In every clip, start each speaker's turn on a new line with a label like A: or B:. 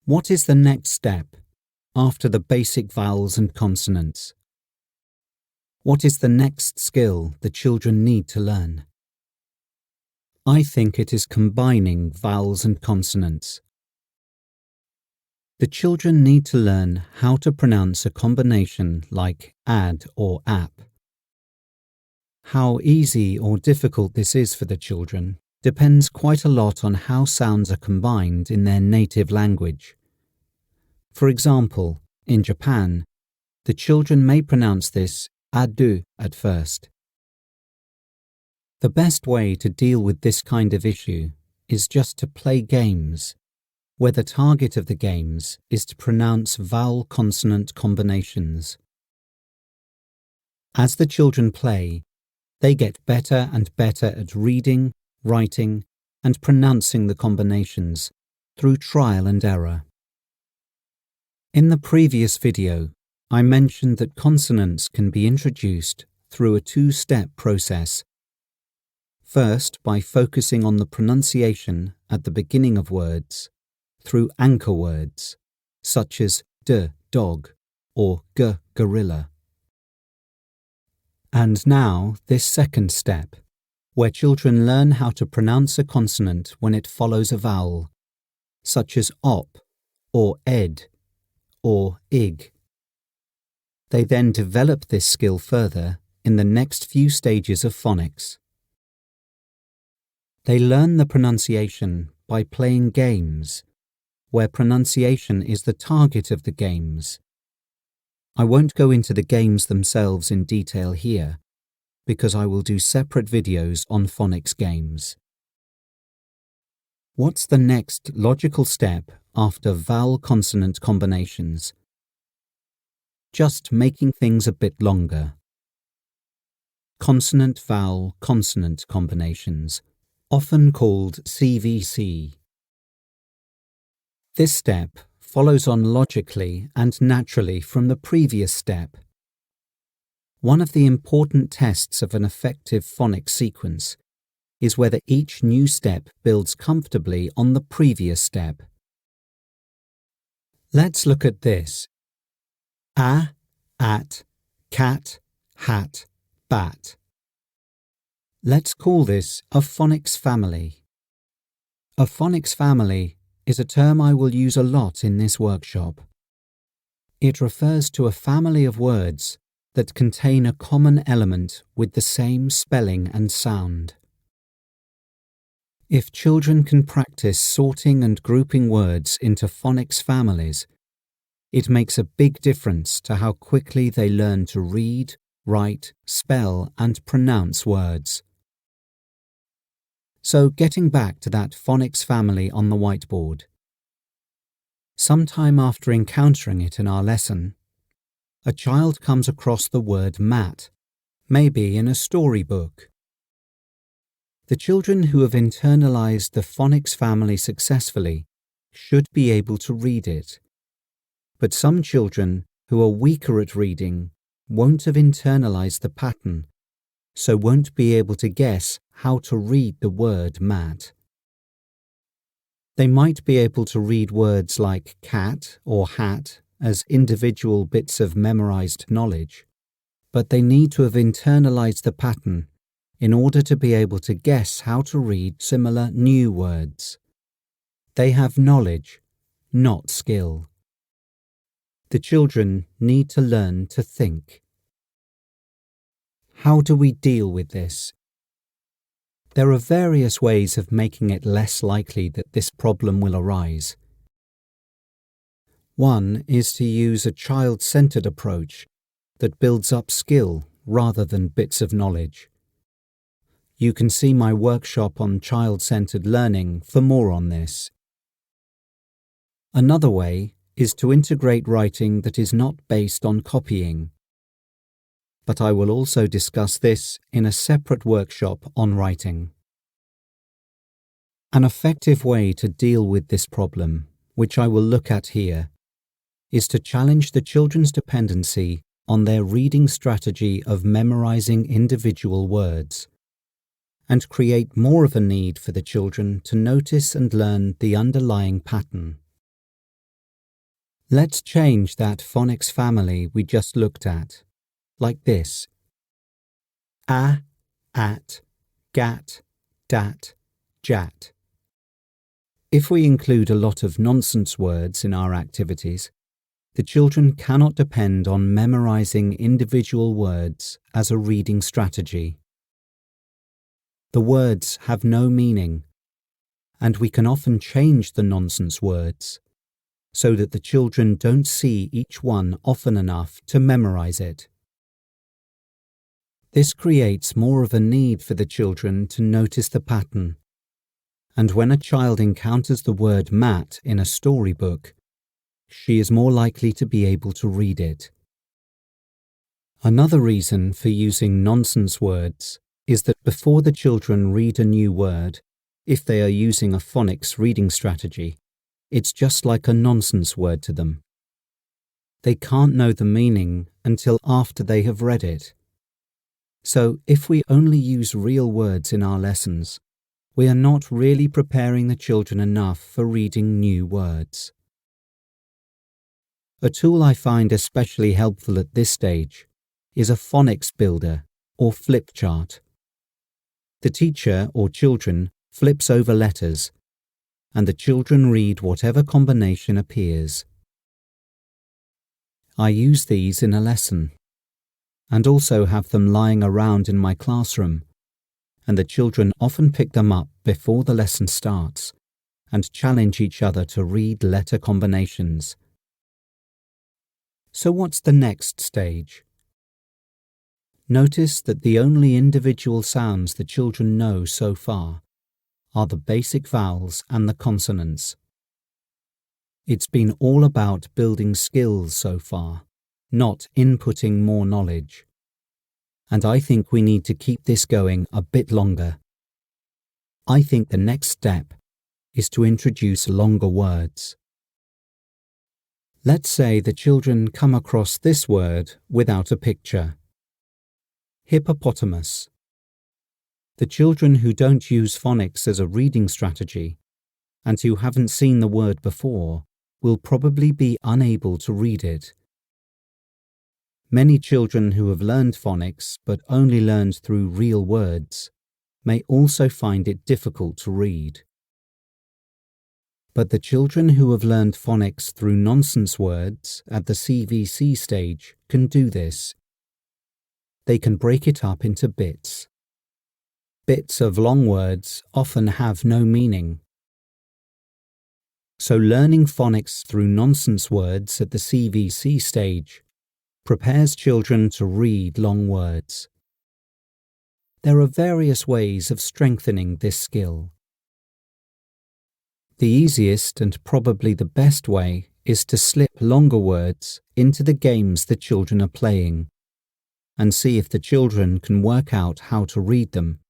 A: What is the next step after the basic vowels and consonants? What is the next skill the children need to learn? I think it is combining vowels and consonants. The children need to learn how to pronounce a combination like ad or ap. How easy or difficult this is for the children depends quite a lot on how sounds are combined in their native language. For example, in Japan, the children may pronounce this adu at first. The best way to deal with this kind of issue is just to play games, where the target of the games is to pronounce vowel-consonant combinations. As the children play, they get better and better at reading, writing, and pronouncing the combinations through trial and error. In the previous video, I mentioned that consonants can be introduced through a two-step process. First, by focusing on the pronunciation at the beginning of words, through anchor words, such as d, dog, or g, gorilla. And now, this second step, where children learn how to pronounce a consonant when it follows a vowel, such as op, or ed, or ig. They then develop this skill further in the next few stages of phonics. They learn the pronunciation by playing games, where pronunciation is the target of the games. I won't go into the games themselves in detail here, because I will do separate videos on phonics games. What's the next logical step after vowel-consonant combinations? Just making things a bit longer. Consonant-vowel-consonant combinations, often called CVC. This step follows on logically and naturally from the previous step. One of the important tests of an effective phonics sequence is whether each new step builds comfortably on the previous step. Let's look at this. A, at, cat, hat, bat. Let's call this a phonics family. A phonics family is a term I will use a lot in this workshop. It refers to a family of words that contain a common element with the same spelling and sound. If children can practice sorting and grouping words into phonics families, it makes a big difference to how quickly they learn to read, write, spell, and pronounce words. So, getting back to that phonics family on the whiteboard. Sometime after encountering it in our lesson, a child comes across the word mat, maybe in a storybook. The children who have internalized the phonics family successfully should be able to read it. But some children who are weaker at reading won't have internalized the pattern, so won't be able to guess how to read the word mat. They might be able to read words like cat or hat as individual bits of memorized knowledge, but they need to have internalized the pattern in order to be able to guess how to read similar new words. They have knowledge, not skill. The children need to learn to think. How do we deal with this? There are various ways of making it less likely that this problem will arise. One is to use a child-centered approach that builds up skill rather than bits of knowledge. You can see my workshop on child-centered learning for more on this. Another way is to integrate writing that is not based on copying. But I will also discuss this in a separate workshop on writing. An effective way to deal with this problem, which I will look at here, is to challenge the children's dependency on their reading strategy of memorizing individual words, and create more of a need for the children to notice and learn the underlying pattern. Let's change that phonics family we just looked at, like this: a, at, gat, dat, jat. If we include a lot of nonsense words in our activities, the children cannot depend on memorizing individual words as a reading strategy. The words have no meaning, and we can often change the nonsense words so that the children don't see each one often enough to memorize it. This creates more of a need for the children to notice the pattern, and when a child encounters the word mat in a storybook, she is more likely to be able to read it. Another reason for using nonsense words is that before the children read a new word, if they are using a phonics reading strategy, it's just like a nonsense word to them. They can't know the meaning until after they have read it. So if we only use real words in our lessons, we are not really preparing the children enough for reading new words. A tool I find especially helpful at this stage is a phonics builder or flip chart. The teacher or children flips over letters, and the children read whatever combination appears. I use these in a lesson, and also have them lying around in my classroom, and the children often pick them up before the lesson starts and challenge each other to read letter combinations. So what's the next stage? Notice that the only individual sounds the children know so far are the basic vowels and the consonants. It's been all about building skills so far, not inputting more knowledge. And I think we need to keep this going a bit longer. I think the next step is to introduce longer words. Let's say the children come across this word without a picture. Hippopotamus. The children who don't use phonics as a reading strategy and who haven't seen the word before will probably be unable to read it. Many children who have learned phonics but only learned through real words may also find it difficult to read. But the children who have learned phonics through nonsense words at the CVC stage can do this. They can break it up into bits. Bits of long words often have no meaning. So learning phonics through nonsense words at the CVC stage prepares children to read long words. There are various ways of strengthening this skill. The easiest and probably the best way is to slip longer words into the games the children are playing and see if the children can work out how to read them,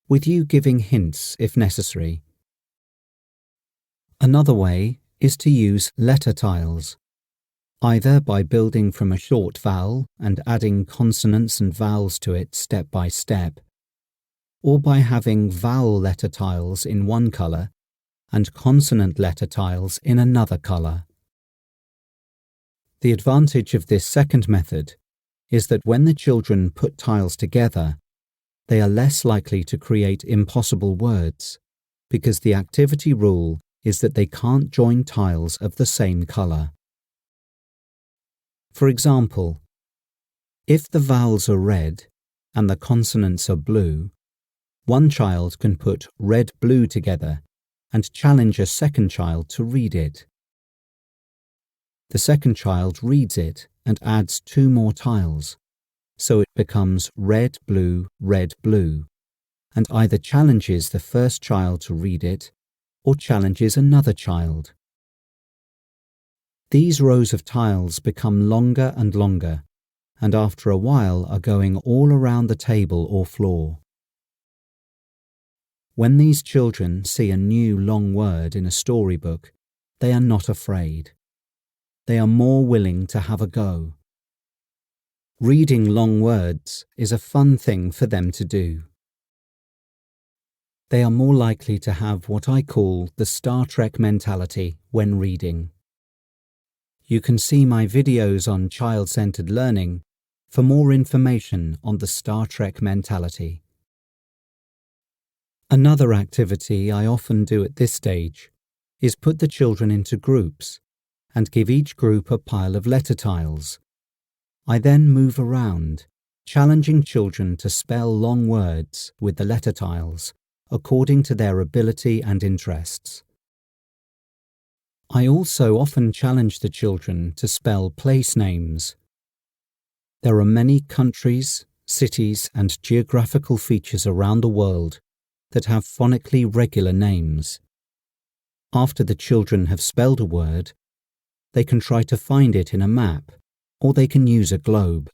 A: with you giving hints if necessary. Another way is to use letter tiles, either by building from a short vowel and adding consonants and vowels to it step by step, or by having vowel letter tiles in one colour and consonant letter tiles in another colour. The advantage of this second method is that when the children put tiles together, they are less likely to create impossible words, because the activity rule is that they can't join tiles of the same colour. For example, if the vowels are red and the consonants are blue, one child can put red-blue together and challenge a second child to read it. The second child reads it and adds 2 more tiles, so it becomes red-blue, red-blue, and either challenges the first child to read it or challenges another child. These rows of tiles become longer and longer, and after a while are going all around the table or floor. When these children see a new long word in a storybook, they are not afraid. They are more willing to have a go. Reading long words is a fun thing for them to do. They are more likely to have what I call the Star Trek mentality when reading. You can see my videos on child-centered learning for more information on the Star Trek mentality. Another activity I often do at this stage is put the children into groups and give each group a pile of letter tiles. I then move around, challenging children to spell long words with the letter tiles according to their ability and interests. I also often challenge the children to spell place names. There are many countries, cities, and geographical features around the world that have phonically regular names. After the children have spelled a word, they can try to find it in a map, or they can use a globe.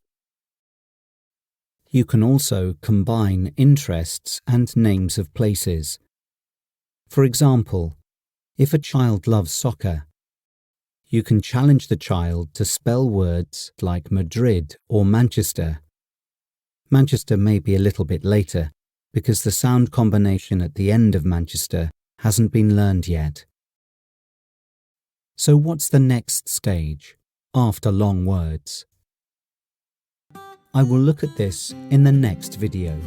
A: You can also combine interests and names of places. For example, if a child loves soccer, you can challenge the child to spell words like Madrid or Manchester. Manchester may be a little bit later, because the sound combination at the end of Manchester hasn't been learned yet. So what's the next stage, after long words? I will look at this in the next video.